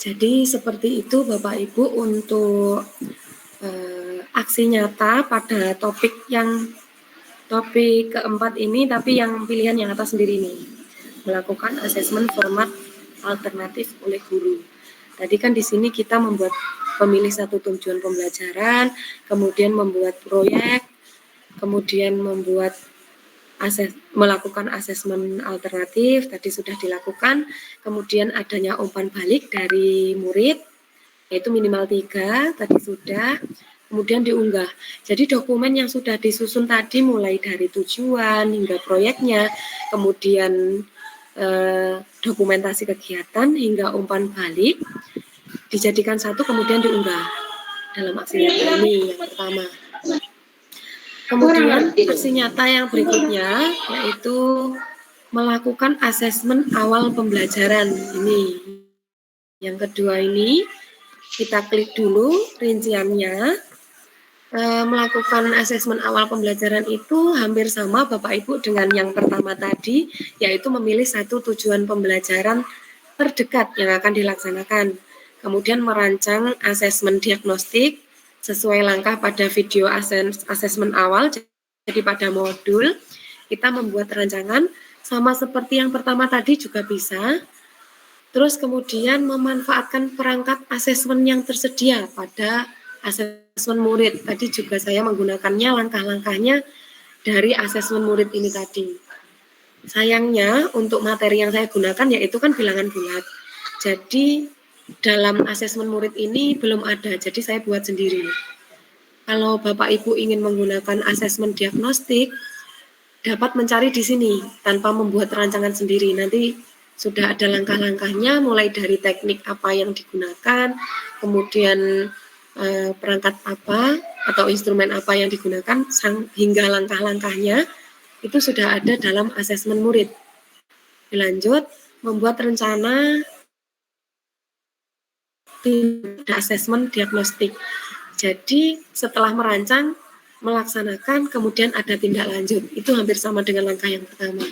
Jadi seperti itu Bapak Ibu untuk aksi nyata pada topik keempat ini, tapi yang pilihan yang atas sendiri ini, melakukan asesmen format alternatif oleh guru. Tadi kan di sini kita membuat pemilih satu tujuan pembelajaran, kemudian membuat proyek, kemudian melakukan asesmen alternatif, tadi sudah dilakukan, kemudian adanya umpan balik dari murid, yaitu minimal 3, tadi sudah, kemudian diunggah. Jadi dokumen yang sudah disusun tadi mulai dari tujuan hingga proyeknya, kemudian dokumentasi kegiatan hingga umpan balik, dijadikan satu kemudian diunggah dalam aksi nyata ini yang pertama. Kemudian aksi nyata yang berikutnya yaitu melakukan asesmen awal pembelajaran ini. Yang kedua ini kita klik dulu rinciannya. Melakukan asesmen awal pembelajaran itu hampir sama Bapak Ibu dengan yang pertama tadi, yaitu memilih satu tujuan pembelajaran terdekat yang akan dilaksanakan. Kemudian merancang asesmen diagnostik sesuai langkah pada video asesmen awal. Jadi pada modul kita membuat rancangan sama seperti yang pertama tadi juga bisa. Terus kemudian memanfaatkan perangkat asesmen yang tersedia pada asesmen murid. Tadi juga saya menggunakannya langkah-langkahnya dari asesmen murid ini tadi. Sayangnya untuk materi yang saya gunakan yaitu kan bilangan bulat. Jadi dalam asesmen murid ini belum ada, jadi saya buat sendiri. Kalau Bapak Ibu ingin menggunakan asesmen diagnostik, dapat mencari di sini tanpa membuat rancangan sendiri. Nanti sudah ada langkah-langkahnya, mulai dari teknik apa yang digunakan, kemudian perangkat apa atau instrumen apa yang digunakan, hingga langkah-langkahnya itu sudah ada dalam asesmen murid. Dilanjut, membuat rencana asesmen diagnostik. Jadi setelah merancang, melaksanakan, kemudian ada tindak lanjut. Itu hampir sama dengan langkah yang pertama.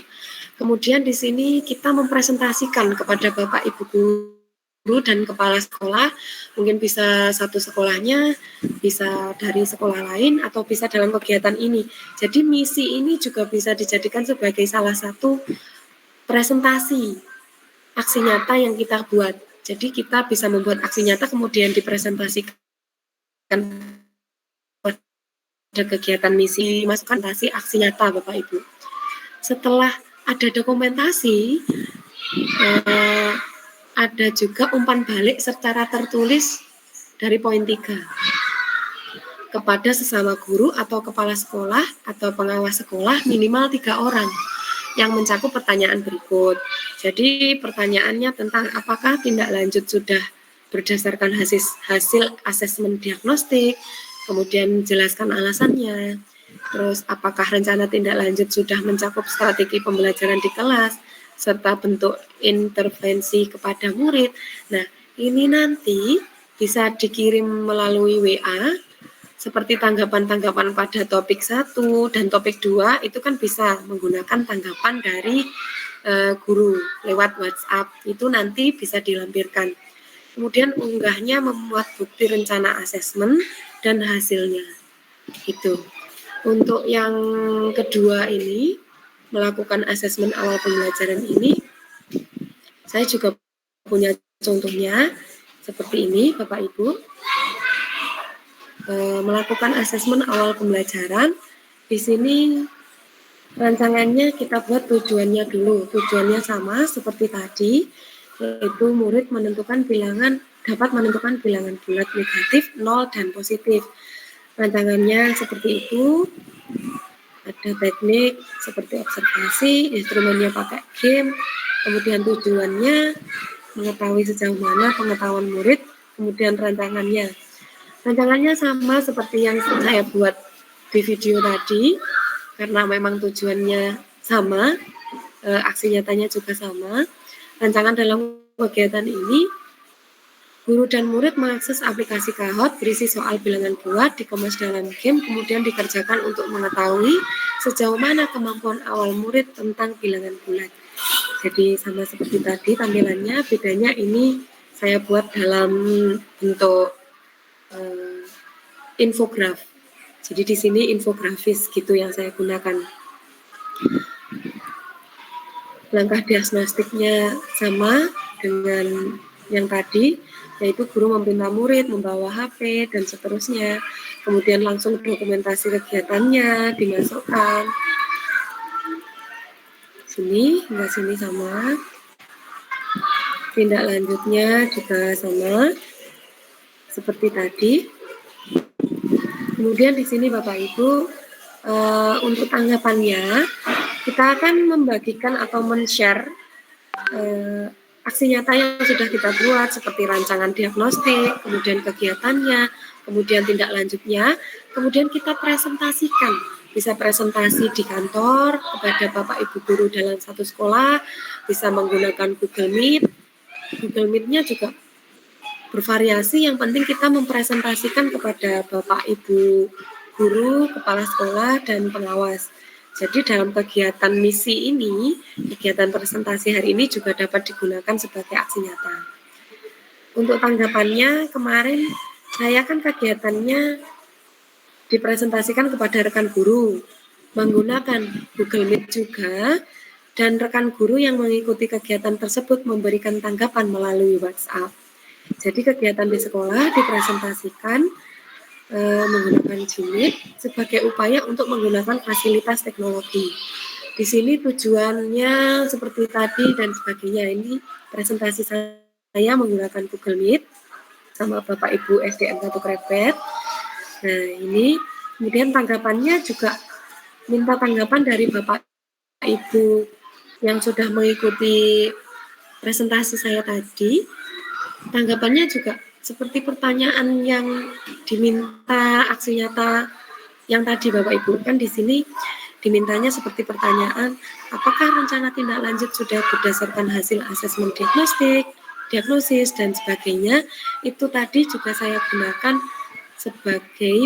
Kemudian di sini kita mempresentasikan kepada Bapak Ibu guru dan kepala sekolah, mungkin bisa satu sekolahnya, bisa dari sekolah lain, atau bisa dalam kegiatan ini. Jadi misi ini juga bisa dijadikan sebagai salah satu presentasi aksi nyata yang kita buat. Jadi kita bisa membuat aksi nyata kemudian dipresentasikan pada kegiatan misi, masukkan aksi nyata Bapak Ibu. Setelah ada dokumentasi, ada juga umpan balik secara tertulis dari poin 3 kepada sesama guru atau kepala sekolah atau pengawas sekolah minimal 3 orang yang mencakup pertanyaan berikut. Jadi pertanyaannya tentang apakah tindak lanjut sudah berdasarkan hasil asesmen diagnostik, kemudian jelaskan alasannya, terus apakah rencana tindak lanjut sudah mencakup strategi pembelajaran di kelas, serta bentuk intervensi kepada murid. Nah, ini nanti bisa dikirim melalui WA, seperti tanggapan-tanggapan pada topik 1 dan topik 2 itu kan bisa menggunakan tanggapan dari guru lewat WhatsApp, itu nanti bisa dilampirkan. Kemudian unggahnya memuat bukti rencana asesmen dan hasilnya. Itu. Untuk yang kedua ini, melakukan asesmen awal pembelajaran ini, saya juga punya contohnya seperti ini Bapak Ibu. Melakukan asesmen awal pembelajaran. Di sini rancangannya kita buat tujuannya dulu. Tujuannya sama seperti tadi, yaitu murid dapat menentukan bilangan bulat negatif, 0, dan positif. Rancangannya seperti itu. Ada teknik seperti observasi, instrumennya pakai game, kemudian tujuannya mengetahui sejauh mana pengetahuan murid, kemudian rancangannya. Rancangannya sama seperti yang saya buat di video tadi, karena memang tujuannya sama, aksi nyatanya juga sama. Rancangan dalam kegiatan ini, guru dan murid mengakses aplikasi Kahoot berisi soal bilangan bulat, dikemas dalam game, kemudian dikerjakan untuk mengetahui sejauh mana kemampuan awal murid tentang bilangan bulat. Jadi sama seperti tadi tampilannya, bedanya ini saya buat dalam bentuk infograf. Jadi di sini infografis gitu yang saya gunakan. Langkah diagnostiknya sama dengan yang tadi, yaitu guru meminta murid membawa HP dan seterusnya. Kemudian langsung dokumentasi kegiatannya dimasukkan. Sini, hingga sini sama. Tindak lanjutnya juga sama seperti tadi. Kemudian di sini Bapak Ibu, untuk tanggapannya, kita akan membagikan atau men-share aksi nyata yang sudah kita buat seperti rancangan diagnostik, kemudian kegiatannya, kemudian tindak lanjutnya, kemudian kita presentasikan. Bisa presentasi di kantor kepada Bapak Ibu guru dalam satu sekolah, bisa menggunakan Google Meet. Google Meet-nya juga bervariasi, yang penting kita mempresentasikan kepada Bapak Ibu guru, kepala sekolah, dan pengawas. Jadi dalam kegiatan misi ini, kegiatan presentasi hari ini juga dapat digunakan sebagai aksi nyata. Untuk tanggapannya, kemarin saya kan kegiatannya dipresentasikan kepada rekan guru, menggunakan Google Meet juga, dan rekan guru yang mengikuti kegiatan tersebut memberikan tanggapan melalui WhatsApp. Jadi kegiatan di sekolah dipresentasikan menggunakan Jimit sebagai upaya untuk menggunakan fasilitas teknologi. Di sini tujuannya seperti tadi dan sebagainya. Ini presentasi saya menggunakan Google Meet sama Bapak Ibu SDM 1 Krepet. Nah ini kemudian tanggapannya juga minta tanggapan dari Bapak Ibu yang sudah mengikuti presentasi saya tadi. Tanggapannya juga seperti pertanyaan yang diminta aksi nyata yang tadi Bapak Ibu, kan di sini dimintanya seperti pertanyaan, apakah rencana tindak lanjut sudah berdasarkan hasil asesmen diagnostik, diagnosis, dan sebagainya. Itu tadi juga saya gunakan sebagai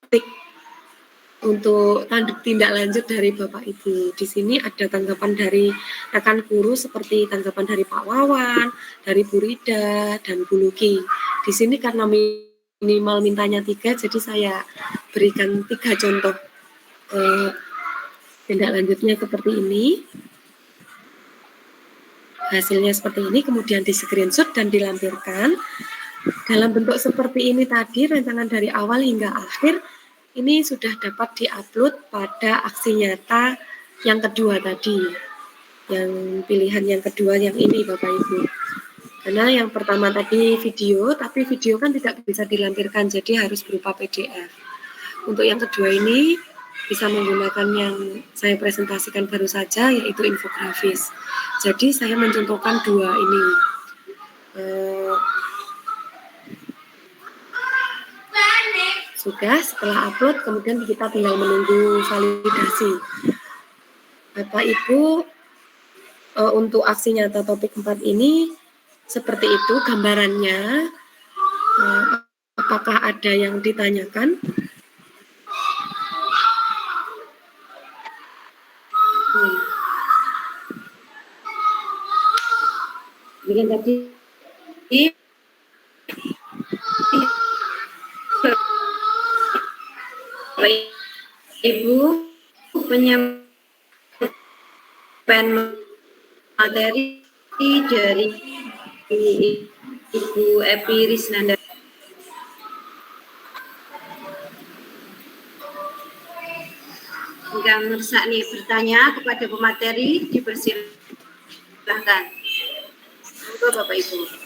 petik untuk tindak lanjut dari Bapak Ibu. Di sini ada tanggapan dari rekan guru seperti tanggapan dari Pak Wawan, dari Bu Rida, dan Bu Luki. Di sini karena minimal mintanya 3, jadi saya berikan 3 contoh tindak lanjutnya seperti ini. Hasilnya seperti ini, kemudian di screenshot dan dilampirkan. Dalam bentuk seperti ini tadi, rancangan dari awal hingga akhir, ini sudah dapat diupload pada aksi nyata yang kedua tadi. Yang pilihan yang kedua yang ini Bapak Ibu. Karena yang pertama tadi video, tapi video kan tidak bisa dilampirkan, jadi harus berupa PDF. Untuk yang kedua ini bisa menggunakan yang saya presentasikan baru saja, yaitu infografis. Jadi saya mencontohkan dua ini. Sudah, setelah upload, kemudian kita tinggal menunggu validasi. Bapak Ibu, untuk aksi nyata topik 4 ini, seperti itu gambarannya. Apakah ada yang ditanyakan? Bikin tadi Ibu penyampaian materi dari Ibu Epi Risnanda. Jika Mersakni bertanya kepada pemateri, dipersilahkan. Monggo Bapak Ibu.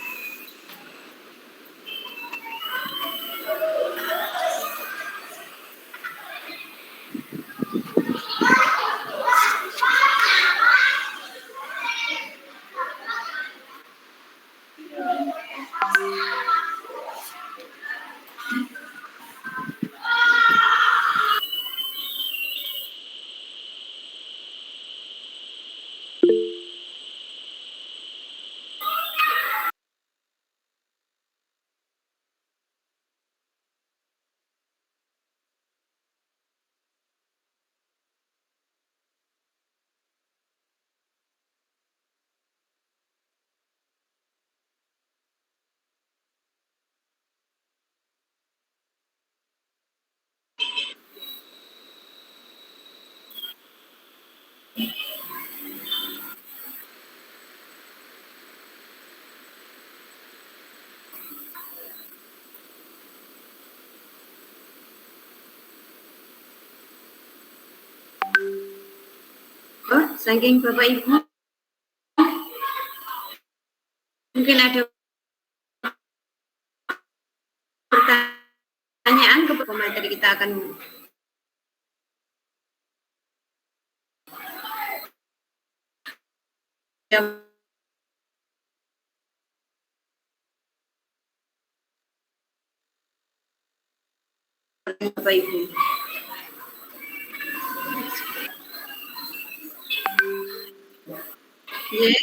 Oh, saking Bapak Ibu mungkin ada pertanyaan ke materi kita akan Bapak Ibu. Nggih.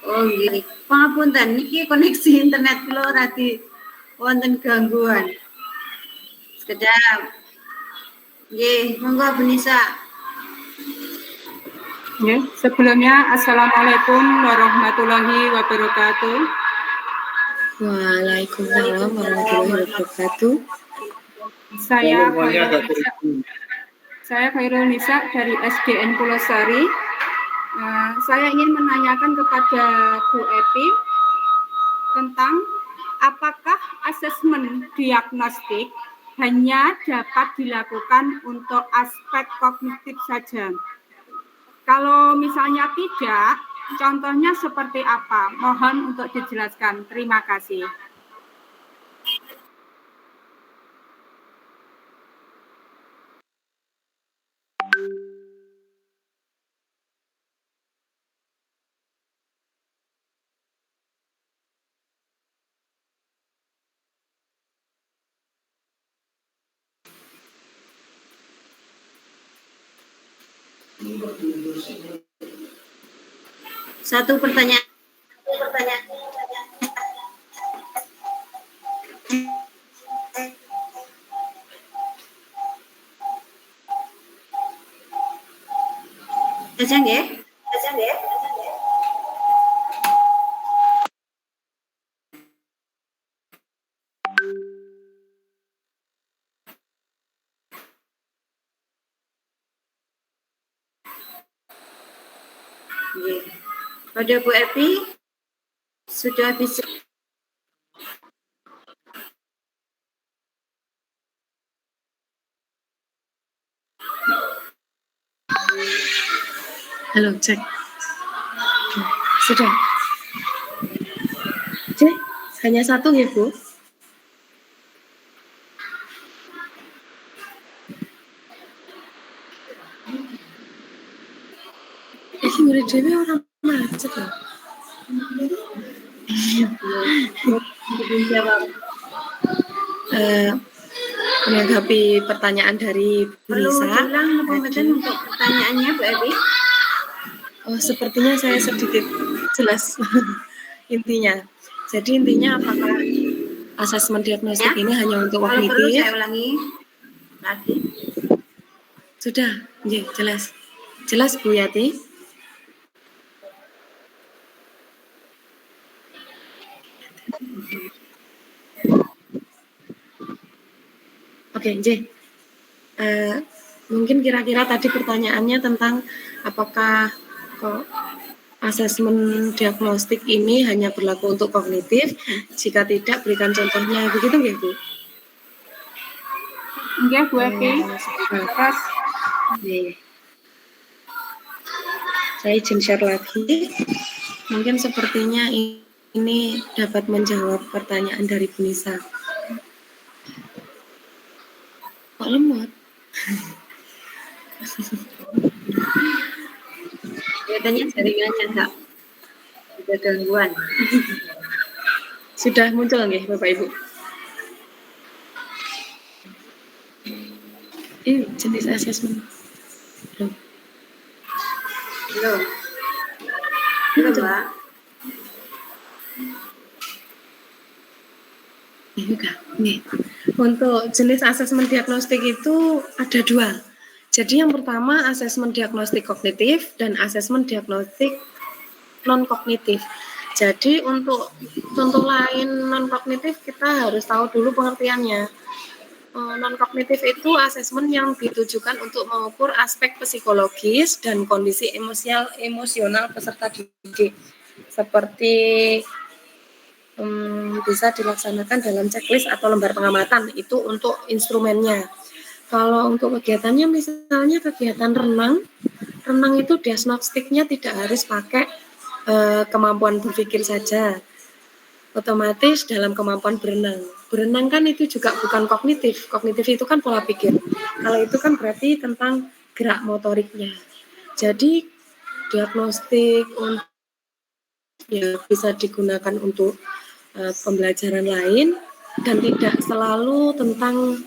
Oh nggih. Pangapunten niki koneksi internet kula radi wonten gangguan. Sekedap. Nggih, monggo Bu Nisa. Ya, sebelumnya Assalamualaikum warahmatullahi wabarakatuh. Waalaikumsalam warahmatullahi wabarakatuh. Saya Khairul Nisa dari SDN Pulosari. Saya ingin menanyakan kepada Bu Epi tentang apakah asesmen diagnostik hanya dapat dilakukan untuk aspek kognitif saja. Kalau misalnya tidak, contohnya seperti apa? Mohon untuk dijelaskan. Terima kasih. Satu pertanyaan. Saja nggih? Pada Bu Epi sudah bisa. Halo, cek. Sudah. Cek, hanya satu ya, Bu? Ini murid dewe orang macet loh. Menanggapi pertanyaan dari Bu Nisa. Perlu ulang untuk pertanyaannya Bu Epi? Oh, sepertinya saya sedikit jelas intinya. Jadi intinya apakah asesmen diagnostik ini hanya untuk kognitif? Kalau perlu saya ulangi lagi. Sudah, ya, jelas. Jelas Bu Yati? Oke, J. Mungkin kira-kira tadi pertanyaannya tentang apakah asesmen diagnostik ini hanya berlaku untuk kognitif, jika tidak berikan contohnya, begitu nggih Bu? Nggih Bu Epi. Terus saya izin share lagi. Mungkin sepertinya ini dapat menjawab pertanyaan dari Bu Nisa. Kok lemot? Kelihatannya jaringannya enggak ada gangguan. Sudah muncul nggih Bapak Ibu? Ini jenis asesmen. Belum, Mbak. Nih, untuk jenis asesmen diagnostik itu ada dua. Jadi yang pertama asesmen diagnostik kognitif dan asesmen diagnostik non-kognitif. Jadi untuk contoh lain non-kognitif kita harus tahu dulu pengertiannya. Non-kognitif itu asesmen yang ditujukan untuk mengukur aspek psikologis dan kondisi emosional peserta didik. Seperti bisa dilaksanakan dalam checklist atau lembar pengamatan, itu untuk instrumennya. Kalau untuk kegiatannya misalnya kegiatan renang, renang itu diagnostiknya tidak harus pakai kemampuan berpikir saja. Otomatis dalam kemampuan berenang. Berenang kan itu juga bukan kognitif. Kognitif itu kan pola pikir. Kalau itu kan berarti tentang gerak motoriknya. Jadi diagnostik ya bisa digunakan untuk pembelajaran lain dan tidak selalu tentang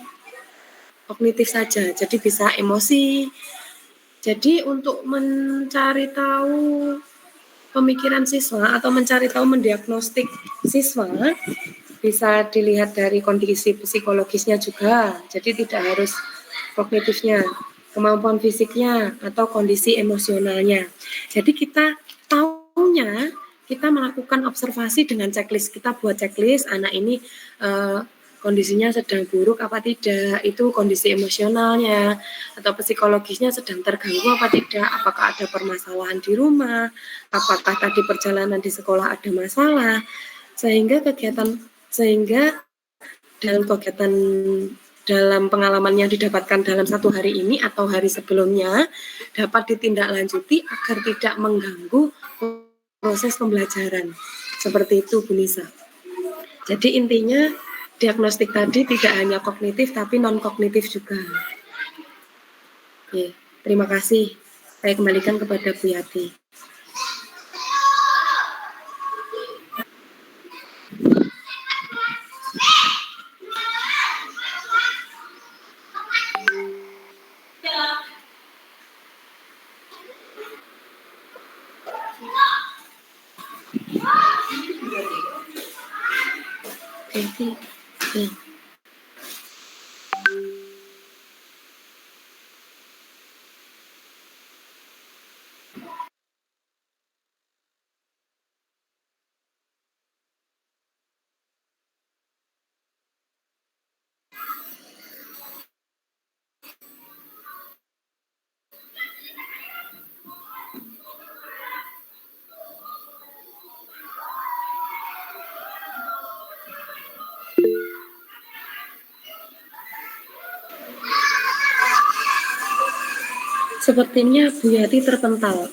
kognitif saja. Jadi bisa emosi. Jadi untuk mencari tahu pemikiran siswa atau mencari tahu mendiagnostik siswa bisa dilihat dari kondisi psikologisnya juga. Jadi tidak harus kognitifnya, kemampuan fisiknya atau kondisi emosionalnya. Jadi kita tahunya kita melakukan observasi dengan checklist. Kita buat checklist anak ini kondisinya sedang buruk apa tidak, itu kondisi emosionalnya atau psikologisnya sedang terganggu apa tidak, apakah ada permasalahan di rumah, apakah tadi perjalanan di sekolah ada masalah, sehingga dalam pengalaman yang didapatkan dalam satu hari ini atau hari sebelumnya dapat ditindaklanjuti agar tidak mengganggu proses pembelajaran. Seperti itu Bu Nisa. Jadi intinya diagnostik tadi tidak hanya kognitif tapi non-kognitif juga. Oke, terima kasih. Saya kembalikan kepada Bu Yati. Sepertinya Bu Yati terpental.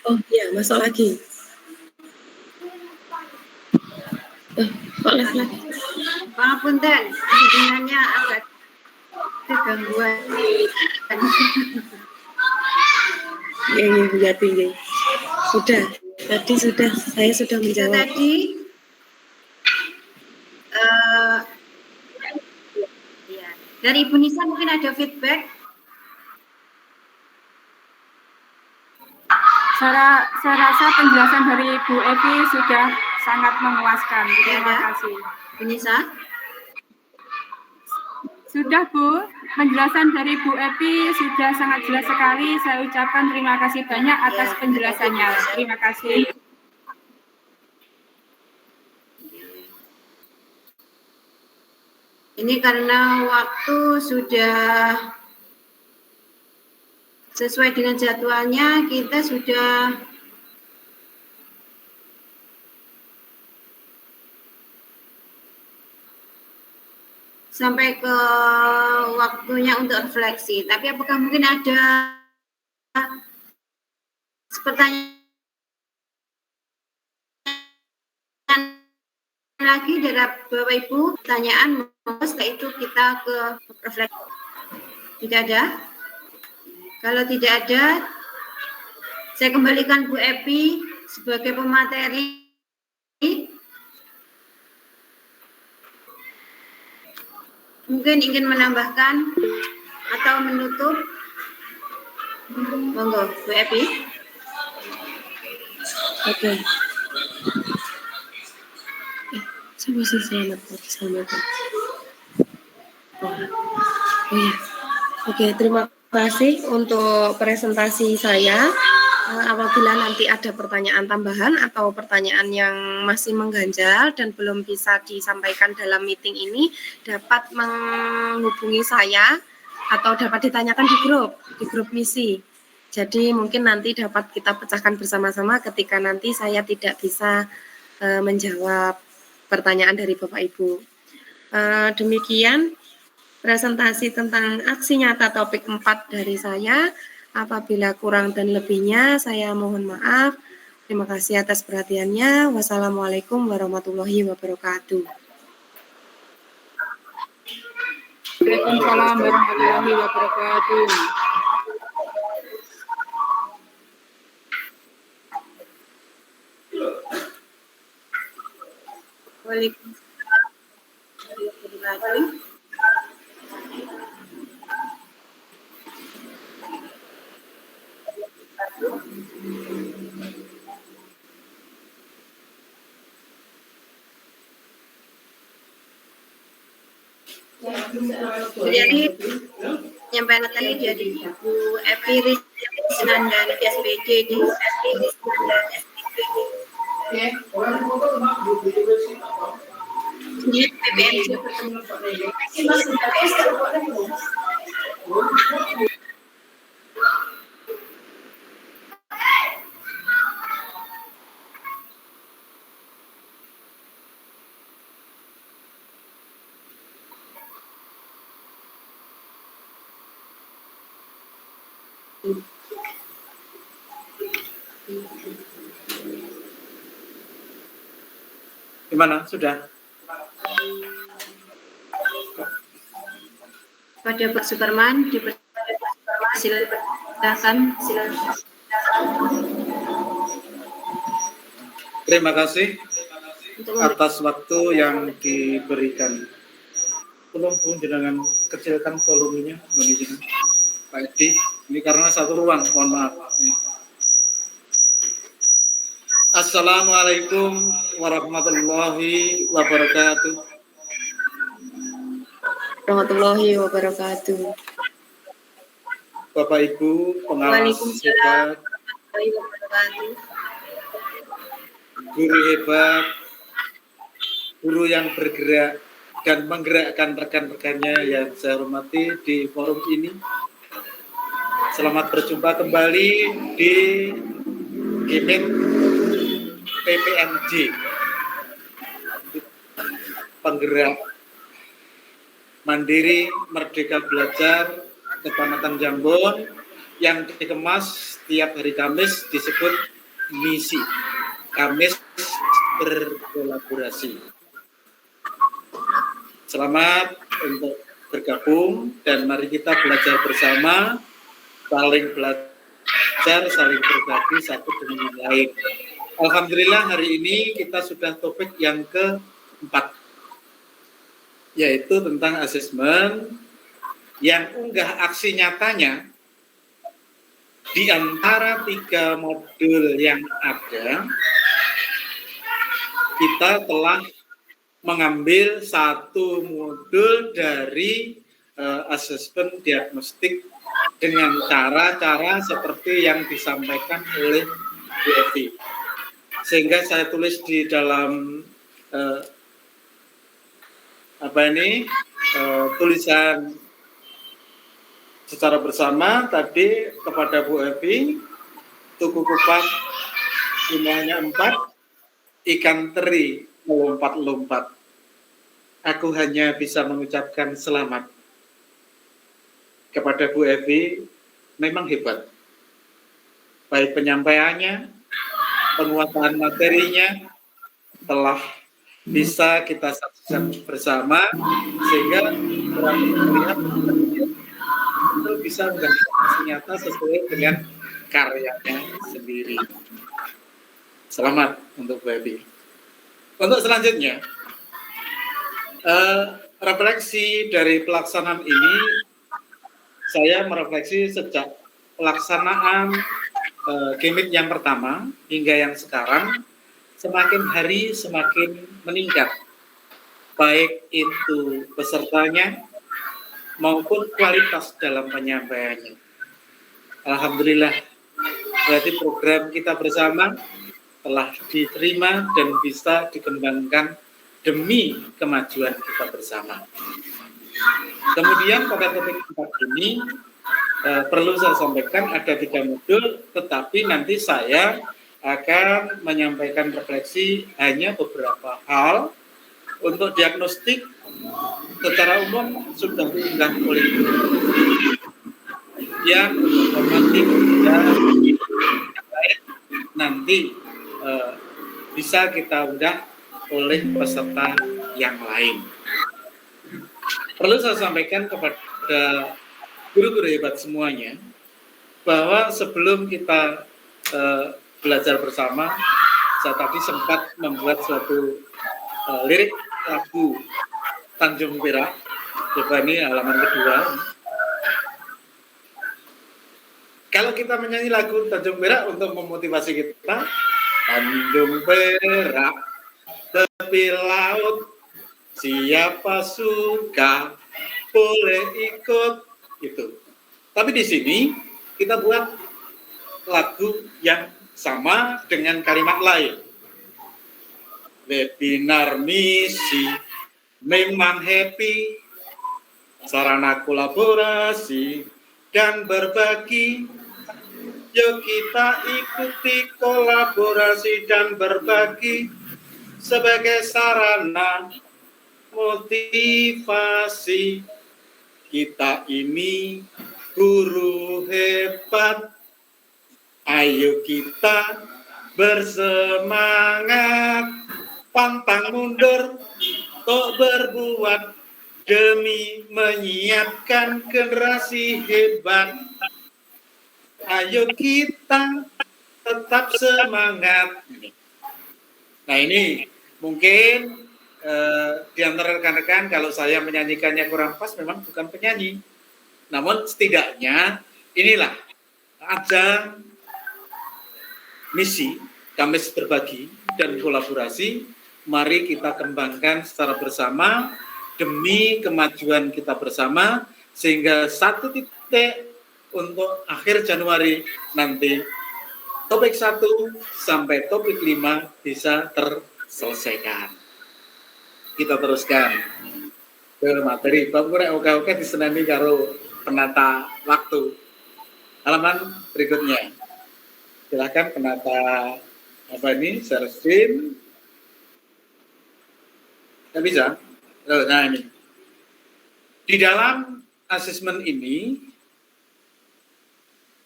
Oh iya, masuk lagi. Kok live lagi? Pangapunten, sebenarnya agak kegangguan. Iya, Bu Yati. Ya. Saya sudah menjawab. Tadi, ya. Dari Ibu Nisa mungkin ada feedback. Saya rasa penjelasan dari Bu Evi sudah sangat memuaskan. Terima kasih. Bu Nisa? Sudah Bu, penjelasan dari Bu Evi sudah sangat jelas sekali. Saya ucapkan terima kasih banyak atas penjelasannya. Terima kasih. Ini karena waktu sudah sesuai dengan jadwalnya, kita sudah sampai ke waktunya untuk refleksi. Tapi apakah mungkin ada pertanyaan lagi dari Bapak Ibu? Pertanyaan, setelah itu kita ke refleksi. Tidak ada? Kalau tidak ada, saya kembalikan Bu Epi sebagai pemateri. Mungkin ingin menambahkan atau menutup. Monggo, Bu Epi. Oke. Saya masih selamat. Oh iya. Oke, terima kasih untuk presentasi saya. Apabila nanti ada pertanyaan tambahan atau pertanyaan yang masih mengganjal dan belum bisa disampaikan dalam meeting ini, dapat menghubungi saya atau dapat ditanyakan di grup misi. Jadi mungkin nanti dapat kita pecahkan bersama-sama ketika nanti saya tidak bisa menjawab pertanyaan dari Bapak Ibu. Demikian presentasi tentang aksi nyata topik 4 dari saya. Apabila kurang dan lebihnya, saya mohon maaf. Terima kasih atas perhatiannya. Wassalamualaikum warahmatullahi wabarakatuh. Waalaikumsalam warahmatullahi wabarakatuh. Waalaikumsalam warahmatullahi wabarakatuh. Jadi penyampaian tadi dari Bu Epi Riznan dari SPJ di PPMJ. Gimana? Sudah? Pada Pak Superman silakan. Terima kasih atas waktu yang diberikan. Tolong Bu jangan kecilkan volumenya, Pak Edi. Ini karena satu ruang, mohon maaf. Assalamualaikum warahmatullahi wabarakatuh. Warahmatullahi wabarakatuh. Bapak Ibu pengawas hebat, guru hebat, guru yang bergerak dan menggerakkan rekan-rekannya yang saya hormati di forum ini. Selamat berjumpa kembali di GIMIT PPMJ, penggerak mandiri Merdeka Belajar Kecamatan Jambon yang dikemas tiap hari Kamis disebut misi Kamis berkolaborasi. Selamat untuk bergabung dan mari kita belajar bersama, saling belajar, saling berbagi satu dengan yang lain. Alhamdulillah hari ini kita sudah topik yang keempat, yaitu tentang asesmen yang unggah aksi nyatanya di antara 3 modul yang ada. Kita telah mengambil satu modul dari asesmen diagnostik dengan cara-cara seperti yang disampaikan oleh Bu Evi. Sehingga saya tulis di dalam tulisan secara bersama tadi kepada Bu Evi, tuku kupat jumlahnya 4, ikan teri melompat-lompat. Aku hanya bisa mengucapkan selamat. Kepada Bu Evi, memang hebat. Baik penyampaiannya, penguasaan materinya, telah bisa kita saksikan bersama, sehingga orang melihat itu bisa menjadi nyata sesuai dengan karyanya sendiri. Selamat untuk Bu Evi. Untuk selanjutnya, refleksi dari pelaksanaan ini, saya merefleksi sejak pelaksanaan GIMIT yang pertama hingga yang sekarang, semakin hari semakin meningkat, baik itu pesertanya maupun kualitas dalam penyampaiannya. Alhamdulillah, berarti program kita bersama telah diterima dan bisa dikembangkan demi kemajuan kita bersama. Kemudian pada topik 4 ini perlu saya sampaikan ada 3 modul, tetapi nanti saya akan menyampaikan refleksi hanya beberapa hal. Untuk diagnostik secara umum sudah diunggah oleh kemudian formatif dan nanti bisa kita unggah oleh peserta yang lain. Perlu saya sampaikan kepada guru-guru hebat semuanya bahwa sebelum kita belajar bersama, saya tadi sempat membuat suatu lirik lagu Tanjung Perak. Coba ini halaman kedua. Kalau kita menyanyi lagu Tanjung Perak untuk memotivasi kita, Tanjung Perak, tepi laut, siapa suka boleh ikut, itu. Tapi di sini kita buat lagu yang sama dengan kalimat lain. Webinar misi memang happy, sarana kolaborasi dan berbagi. Yuk kita ikuti kolaborasi dan berbagi sebagai sarana motivasi. Kita ini guru hebat, ayo kita bersemangat, pantang mundur, tok berbuat demi menyiapkan generasi hebat. Ayo kita tetap semangat. Nah ini mungkin di antara rekan-rekan kalau saya menyanyikannya kurang pas, memang bukan penyanyi. Namun setidaknya inilah ajang misi Kamis berbagi dan kolaborasi. Mari kita kembangkan secara bersama demi kemajuan kita bersama, sehingga satu titik untuk akhir Januari nanti topik 1 sampai topik 5 bisa terselesaikan. Kita teruskan ke materi. Bapak kurang oke-oke disenani karo penata waktu. Halaman berikutnya. Silakan penata apa ini? Share screen. Nggak bisa? Nah ini. Di dalam asesmen ini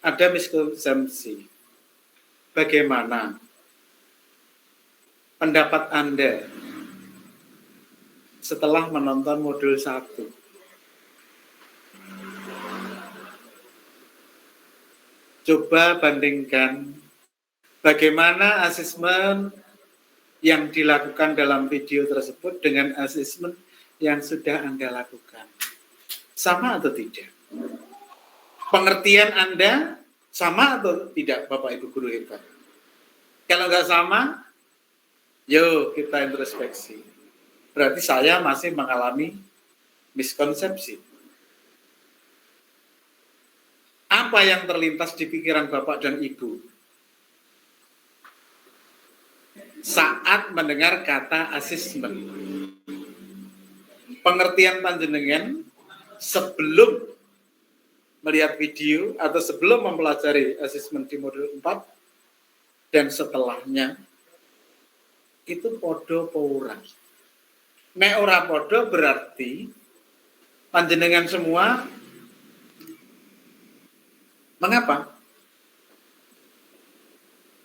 ada miskonsepsi. Bagaimana pendapat Anda setelah menonton modul 1? Coba bandingkan bagaimana asesmen yang dilakukan dalam video tersebut dengan asesmen yang sudah Anda lakukan. Sama atau tidak? Pengertian Anda sama atau tidak, Bapak Ibu guru hebat? Kalau nggak sama, yuk kita introspeksi. Berarti saya masih mengalami miskonsepsi. Apa yang terlintas di pikiran Bapak dan Ibu saat mendengar kata asesmen? Pengertian panjenengan sebelum melihat video atau sebelum mempelajari asesmen di modul 4 dan setelahnya itu podo poura. Nek ora podo berarti panjenengan semua mengapa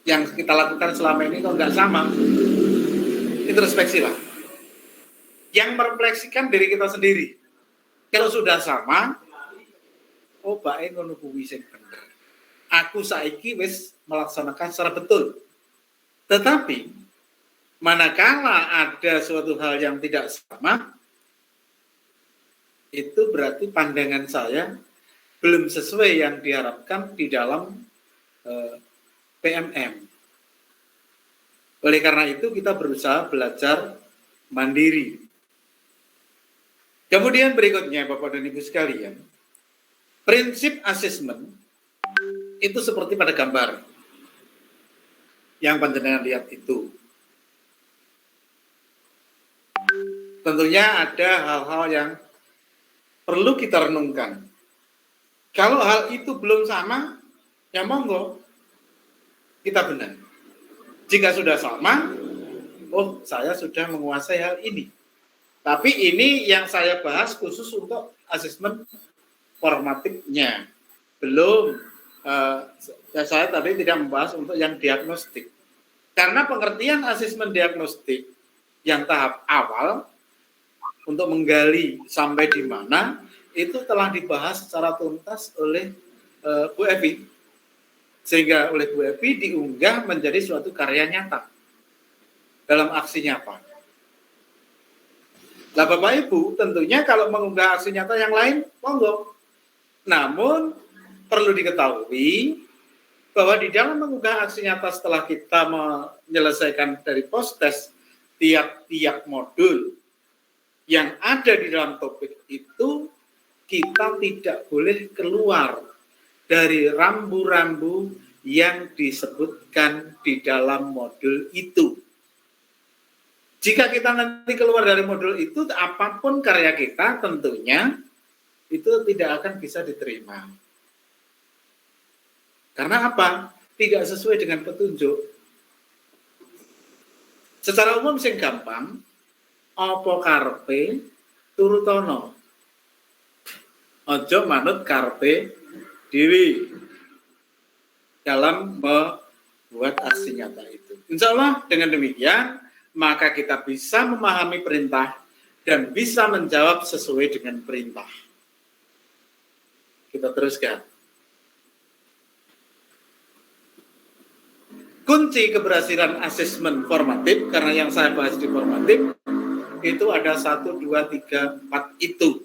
yang kita lakukan selama ini kok nggak sama? Introspeksi lah. Yang merefleksikan diri kita sendiri. Kalau sudah sama, oh bae ngono kuwi sing bener. Aku saiki wis melaksanakan secara betul. Tetapi manakala ada suatu hal yang tidak sama, itu berarti pandangan saya belum sesuai yang diharapkan di dalam PMM. Oleh karena itu kita berusaha belajar mandiri. Kemudian berikutnya Bapak dan Ibu sekalian, prinsip asesmen itu seperti pada gambar yang panjenengan lihat itu. Tentunya ada hal-hal yang perlu kita renungkan. Kalau hal itu belum sama, ya monggo kita benar. Jika sudah sama, oh saya sudah menguasai hal ini. Tapi ini yang saya bahas khusus untuk asesmen formatifnya. belum. Saya tadi tidak membahas untuk yang diagnostik. Karena pengertian asesmen diagnostik yang tahap awal untuk menggali sampai di mana itu telah dibahas secara tuntas oleh Bu Evi. Sehingga oleh Bu Evi diunggah menjadi suatu karya nyata dalam aksi nyata. Nah Bapak Ibu tentunya kalau mengunggah aksi nyata yang lain, monggo. Namun perlu diketahui bahwa di dalam mengunggah aksi nyata setelah kita menyelesaikan dari post-test tiap-tiap modul yang ada di dalam topik itu, kita tidak boleh keluar dari rambu-rambu yang disebutkan di dalam modul itu. Jika kita nanti keluar dari modul itu, apapun karya kita tentunya itu tidak akan bisa diterima. Karena apa? Tidak sesuai dengan petunjuk. Secara umum sing gampang, apa karpe turutono. Ojo manut karpe dewi dalam membuat aksi nyata itu. Insya Allah dengan demikian maka kita bisa memahami perintah dan bisa menjawab sesuai dengan perintah. Kita teruskan. Kunci keberhasilan asesmen formatif, karena yang saya bahas di formatif itu ada 1, 2, 3, 4 itu.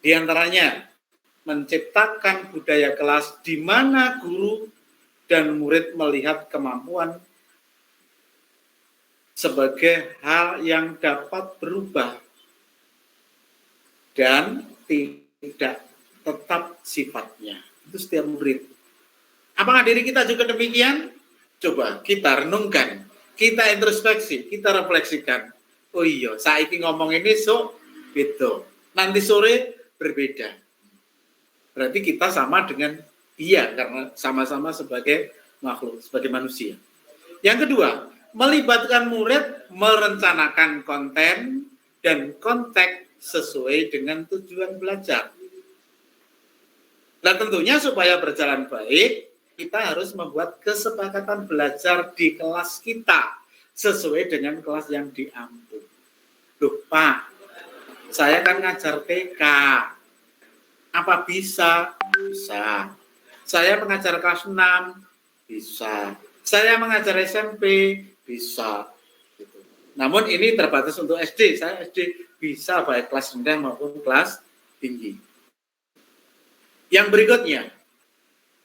Di antaranya menciptakan budaya kelas di mana guru dan murid melihat kemampuan sebagai hal yang dapat berubah dan tidak tetap sifatnya. Itu setiap murid. Apakah diri kita juga demikian? Coba kita renungkan, kita introspeksi, kita refleksikan. Oh iya, saiki ngomong ini beda. Nanti sore berbeda. Berarti kita sama dengan dia karena sama-sama sebagai makhluk, sebagai manusia. Yang kedua, melibatkan murid merencanakan konten dan konteks sesuai dengan tujuan belajar. Dan tentunya supaya berjalan baik, kita harus membuat kesepakatan belajar di kelas kita sesuai dengan kelas yang diampu. Loh Pak, saya kan ngajar TK. Apa bisa? Bisa. Saya mengajar kelas 6? Bisa. Saya mengajar SMP? Bisa. Gitu. Namun ini terbatas untuk SD. Saya SD bisa baik kelas rendah maupun kelas tinggi. Yang berikutnya,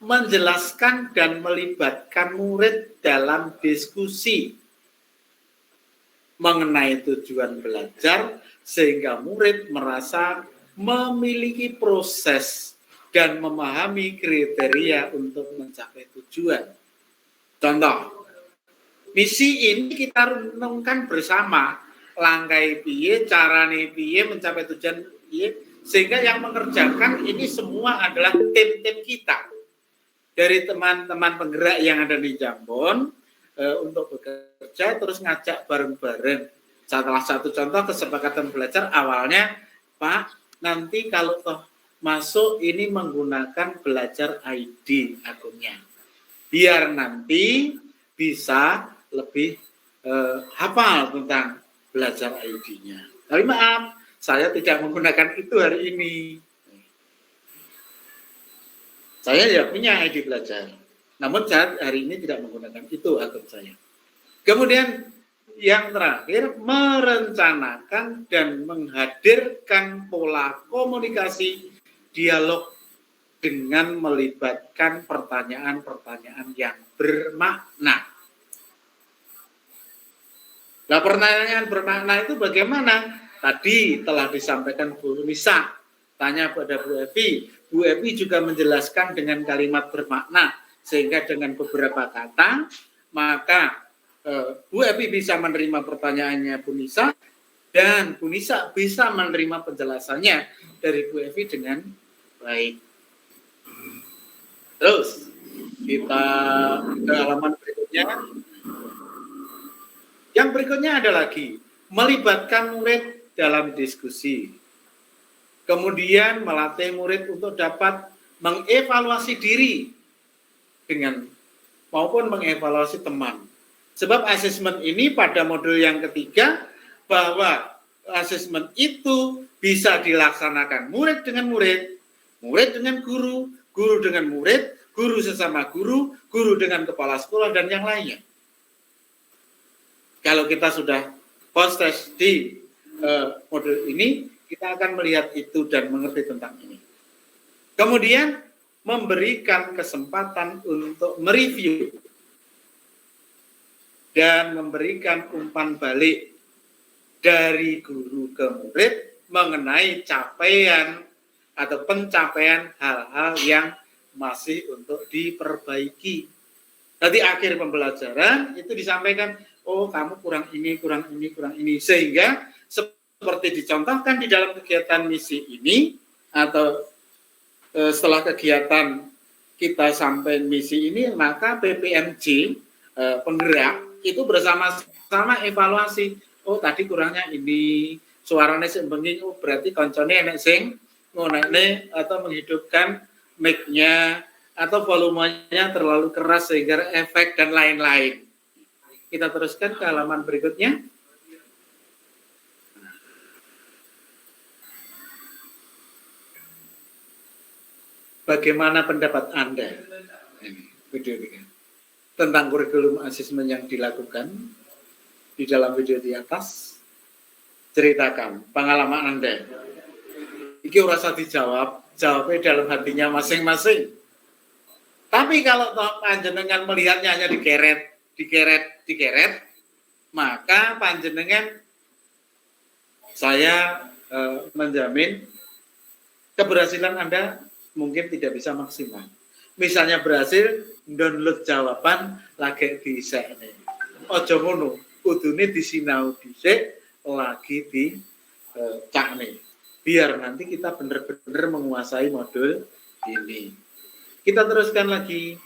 menjelaskan dan melibatkan murid dalam diskusi mengenai tujuan belajar sehingga murid merasa memiliki proses dan memahami kriteria untuk mencapai tujuan. Contoh, misi ini kita renungkan bersama, langkai piye, carane piye, mencapai tujuan piye, sehingga yang mengerjakan ini semua adalah tim-tim kita. Dari teman-teman penggerak yang ada di Jambon untuk bekerja terus ngajak bareng-bareng. Salah satu contoh kesepakatan belajar awalnya, Pak, nanti kalau toh masuk ini menggunakan belajar ID akunnya. Biar nanti bisa lebih hafal tentang belajar ID-nya. Tapi maaf, saya tidak menggunakan itu hari ini. Saya ya punya ID belajar. Namun saat hari ini tidak menggunakan itu akun saya. Kemudian yang terakhir, merencanakan dan menghadirkan pola komunikasi dialog dengan melibatkan pertanyaan-pertanyaan yang bermakna. Nah, pertanyaan bermakna itu bagaimana? Tadi telah disampaikan Bu Nisa, tanya pada Bu Evi. Bu Evi juga menjelaskan dengan kalimat bermakna, sehingga dengan beberapa kata, maka Bu Evi bisa menerima pertanyaannya Bu Nisa, dan Bu Nisa bisa menerima penjelasannya dari Bu Evi dengan baik. Terus, kita ke halaman berikutnya. Yang berikutnya ada lagi, melibatkan murid dalam diskusi. Kemudian melatih murid untuk dapat mengevaluasi diri dengan maupun mengevaluasi teman. Sebab asesmen ini pada modul yang ketiga bahwa asesmen itu bisa dilaksanakan murid dengan murid, murid dengan guru, guru dengan murid, guru sesama guru, guru dengan kepala sekolah dan yang lainnya. Kalau kita sudah post-test di modul ini, kita akan melihat itu dan mengerti tentang ini. Kemudian memberikan kesempatan untuk mereview dan memberikan umpan balik dari guru ke murid mengenai capaian atau pencapaian hal-hal yang masih untuk diperbaiki. Nanti akhir pembelajaran itu disampaikan, oh kamu kurang ini, kurang ini, kurang ini. Sehingga seperti dicontohkan di dalam kegiatan misi ini, atau setelah kegiatan kita sampai misi ini, maka PPMJ penggerak itu bersama-sama evaluasi. Oh tadi kurangnya ini, suaranya sembenging, oh berarti koncone enek sing ngonekne atau menghidupkan mic-nya atau volumenya terlalu keras sehingga efek dan lain-lain. Kita teruskan ke halaman berikutnya. Bagaimana pendapat Anda? Ini video ini tentang kurikulum asesmen yang dilakukan di dalam video di atas. Ceritakan pengalaman Anda. Iki ora usah dijawab, jawabnya dalam hatinya masing-masing. Tapi kalau panjenengan melihatnya hanya digeret, maka panjenengan saya menjamin keberhasilan Anda mungkin tidak bisa maksimal. Misalnya berhasil download jawaban lagi diisekne. Aja ngono, kudune disinau dhisik lagi dicakne. Biar nanti kita benar-benar menguasai modul ini. Kita teruskan lagi.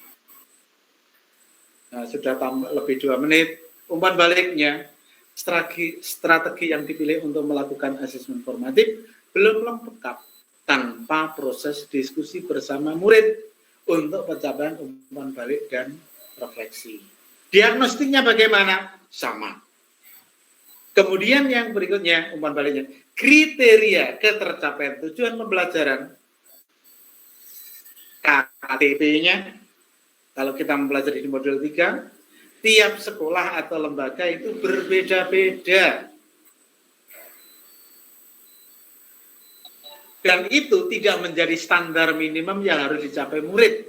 Nah, sudah tambah lebih 2 menit. Umpan baliknya, strategi yang dipilih untuk melakukan asesmen formatif belum lengkap tanpa proses diskusi bersama murid untuk pencapaian umpan balik dan refleksi. Diagnostiknya bagaimana? Sama. Kemudian yang berikutnya, umpan baliknya, kriteria ketercapaian tujuan pembelajaran, KTP-nya, kalau kita mempelajari di modul 3, tiap sekolah atau lembaga itu berbeda-beda. Dan itu tidak menjadi standar minimum yang harus dicapai murid,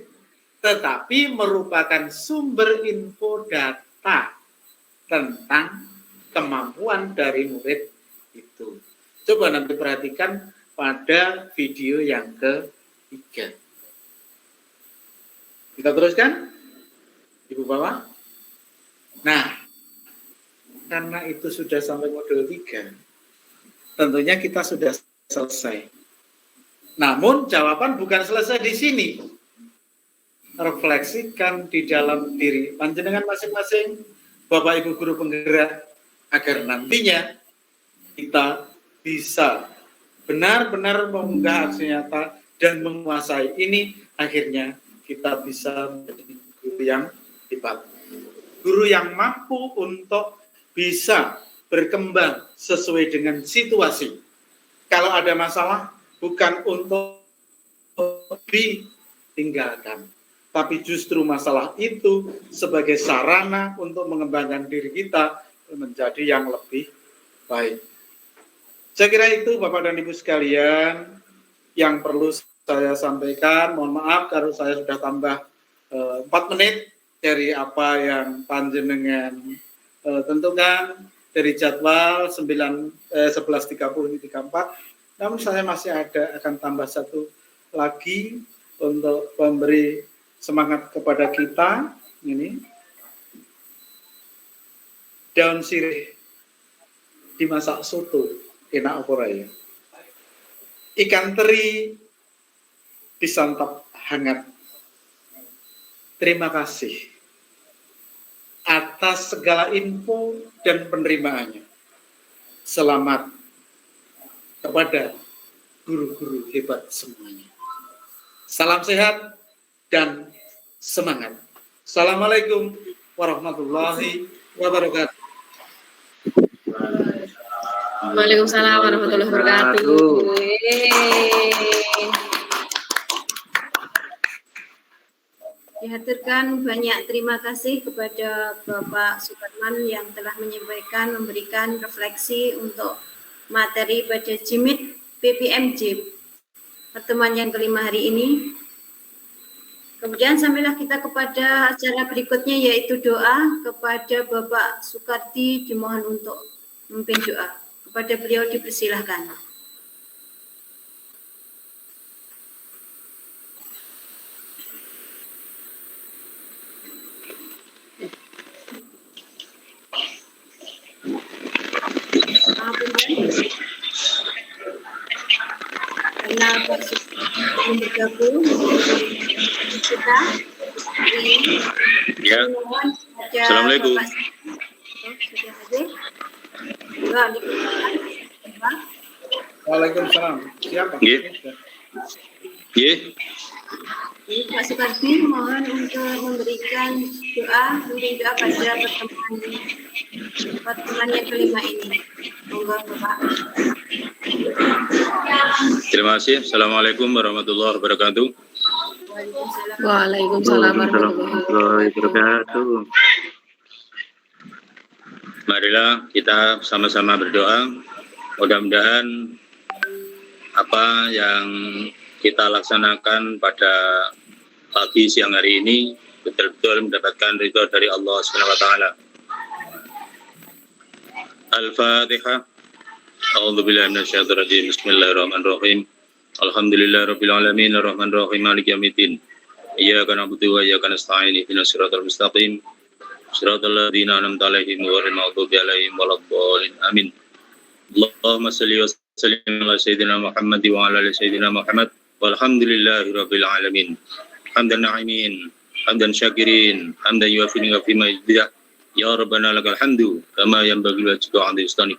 tetapi merupakan sumber info data tentang kemampuan dari murid itu. Coba nanti perhatikan pada video yang ketiga. Kita teruskan, Ibu Bapak. Nah, karena itu sudah sampai modul 3, tentunya kita sudah selesai. Namun jawaban bukan selesai di sini. Refleksikan di dalam diri panjenengan masing-masing, Bapak Ibu guru penggerak, agar nantinya kita bisa benar-benar mengunggah aksi nyata dan menguasai ini, akhirnya kita bisa menjadi guru yang hebat. Guru yang mampu untuk bisa berkembang sesuai dengan situasi. Kalau ada masalah, bukan untuk ditinggalkan, tapi justru masalah itu sebagai sarana untuk mengembangkan diri kita menjadi yang lebih baik. Saya kira itu Bapak dan Ibu sekalian yang perlu saya sampaikan. Mohon maaf kalau saya sudah tambah 4 menit dari apa yang panjenengan tentukan dari jadwal 11.30 34. Namun saya masih akan tambah 1 lagi untuk memberi semangat kepada kita. Ini daun sirih dimasak soto, enak apa ya? Ikan teri disantap hangat. Terima kasih atas segala info dan penerimaannya. Selamat kepada guru-guru hebat semuanya. Salam sehat dan semangat. Assalamualaikum warahmatullahi wabarakatuh. Waalaikumsalam warahmatullahi wabarakatuh. Dihaturkan banyak terima kasih kepada Bapak Suparman yang telah memberikan refleksi untuk materi pada JIMIT PPMJ pertemuan yang kelima hari ini. Kemudian sampailah kita kepada acara berikutnya, yaitu doa kepada Bapak Sukardi. Dimohon untuk memimpin doa. Kepada beliau dipersilahkan. Karena Pak Sukardi bergabung kita Ya. Assalamualaikum. Sudah hadir. Waalaikumsalam. Waalaikumsalam. Siapa? Nggih. Nggih. Pak Sukardi mohon untuk memberikan doa pada pertemuan yang kelima ini. Monggo Bapak. Terima kasih. Assalamualaikum warahmatullahi wabarakatuh. Waalaikumsalam warahmatullahi wabarakatuh. Marilah kita sama-sama berdoa. Mudah-mudahan apa yang kita laksanakan pada pagi siang hari ini betul-betul mendapatkan ridho dari Allah Subhanahu wa taala. Al-Fatihah. A'udzu billahi minasyaitonir rajim. Bismillahirrahmanirrahim. Alhamdulillahirabbil alamin arrahmanir rahim maliki yaumiddin. Iyyaka na'budu wa iyyaka nasta'in ihdinas siratal mustaqim. Shiratal ladzina an'amta 'alaihim ghairil maghdubi 'alaihim waladdallin. Amin. Allahumma shalli wa sallim ala sayyidina Muhammad wa ala ali sayyidina Muhammad walhamdulillahirabbil alamin. Hamdan na'imin, hamdan syakirin, hamdan yuwafi ni'mafi majdah. Ya Rabbana lakal hamdu kama yanbaghi li wajhika 'azimi istani.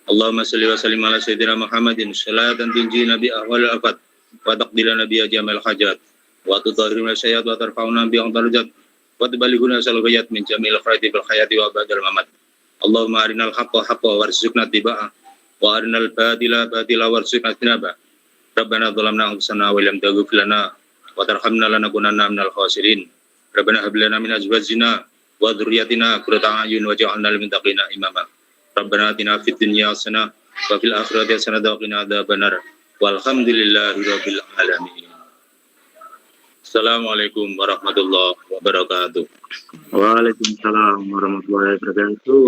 Allahumma salli wa sallim ala sayyidina Muhammadin salatan tunjina bi ahwal afat wa taqdilana bi jamal hajat wa tutahhiruna syayat wa tarfa'una bi darajat wa tubalighuna sal ghayat min jamil khairati bil hayati wa ba'dal mamat. Allahumma arinal haqqa haqqan warzuqna tibaa wa arinal batila batila warzuqna tinaba. Rabbana dhalamna anfusana wa lam taghfir lana wa tarhamna lanakunanna minal khasirin. Rabbana hab lana min azwajina wa dhurriyyatina qurrata a'yun waj'alna lil muttaqina imama. Rabbana atina fid dunya hasanah wa fil akhirati hasanah wa qina adzabannar. Walhamdulillahirabbil alamin. Assalamualaikum warahmatullahi wabarakatuh. Waalaikumsalam warahmatullahi wabarakatuh.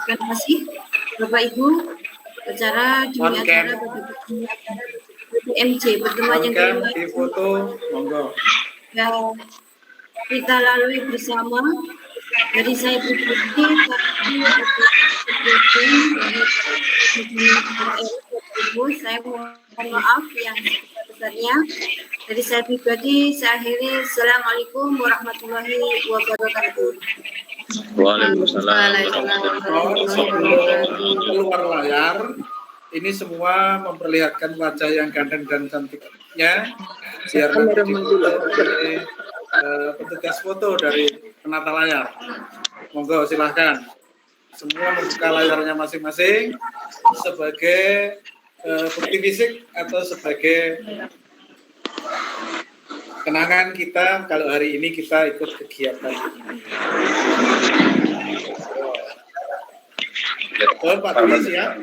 Terima kasih Bapak Ibu. Acara dunia acara PPMJ pertemuan yang kelima di foto, monggo. yang kita lalui bersama. Dari saya pribadi, saya mohon maaf yang sebesarnya. Dari saya pribadi, saya akhiri. Assalamualaikum warahmatullahi wabarakatuh. Waalaikumsalam. Sebelum keluar layar, ini semua memperlihatkan wajah yang ganteng dan cantiknya, biar nanti oleh petugas foto dari penata layar. Monggo silahkan. Semua membuka layarnya masing-masing sebagai bukti fisik atau sebagai kenangan kita kalau hari ini kita ikut kegiatan ini. Betul, Pak Tulis ya.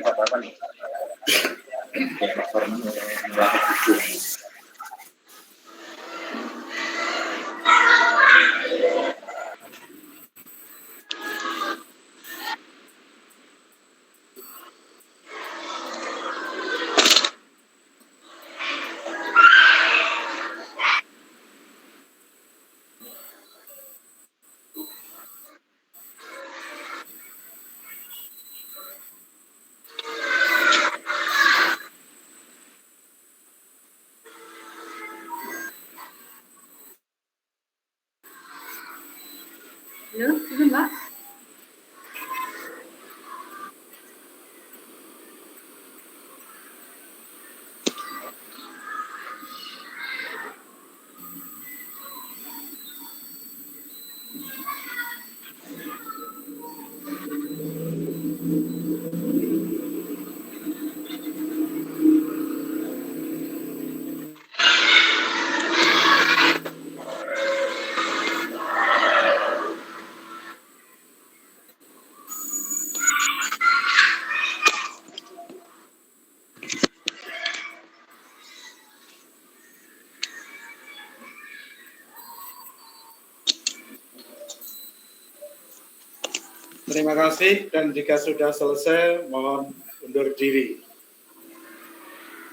Terima kasih, dan jika sudah selesai, mohon undur diri.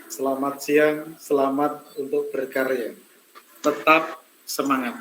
Selamat siang, selamat untuk berkarya. Tetap semangat.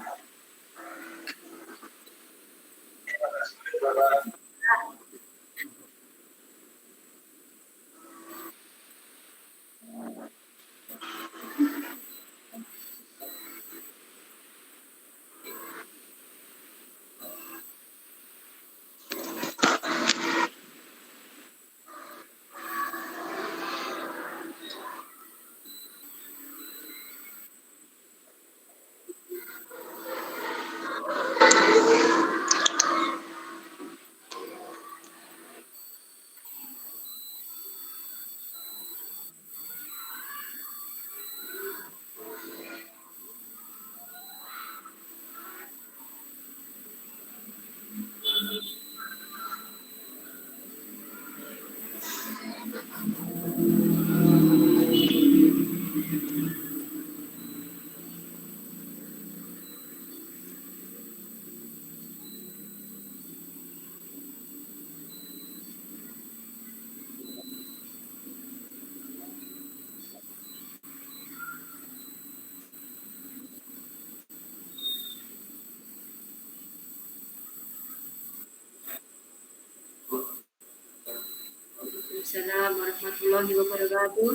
Assalamualaikum warahmatullahi wabarakatuh.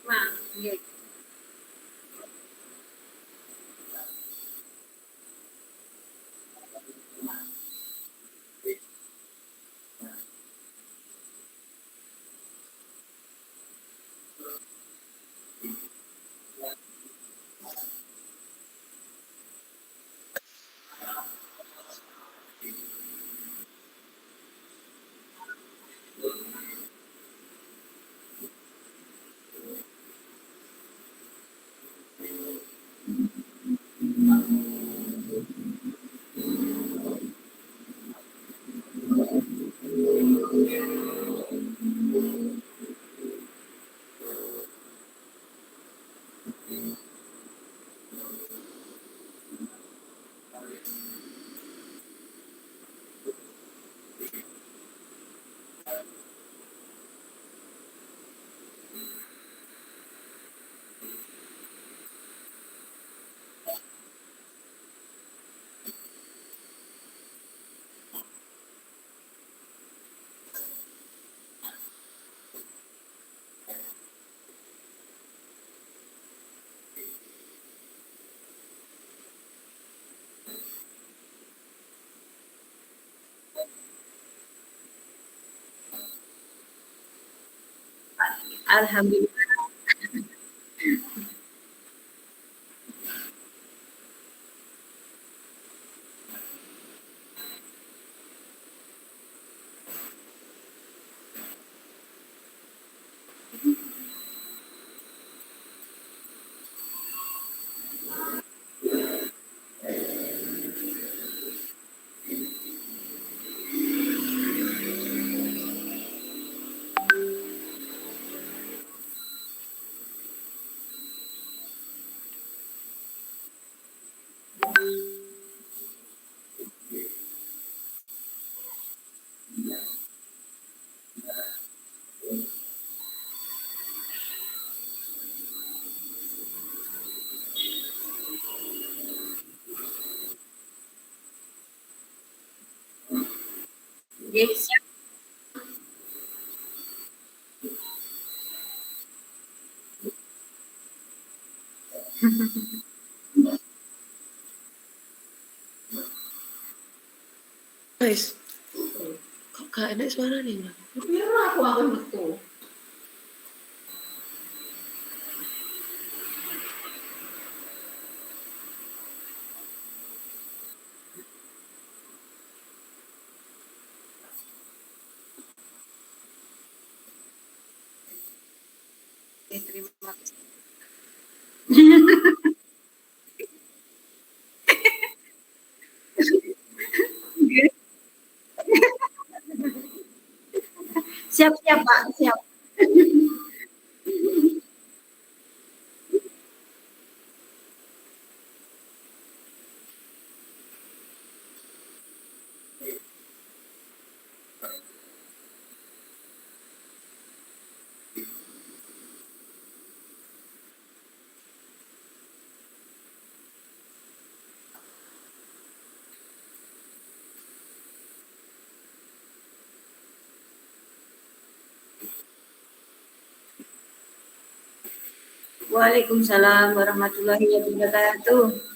Nah, nggih. Alhamdulillah. Yes. Guys, kok gak enak suara nih? Aku akan betul. Terima kasih. Siap-siap Pak, siap. Waalaikumsalam warahmatullahi wabarakatuh.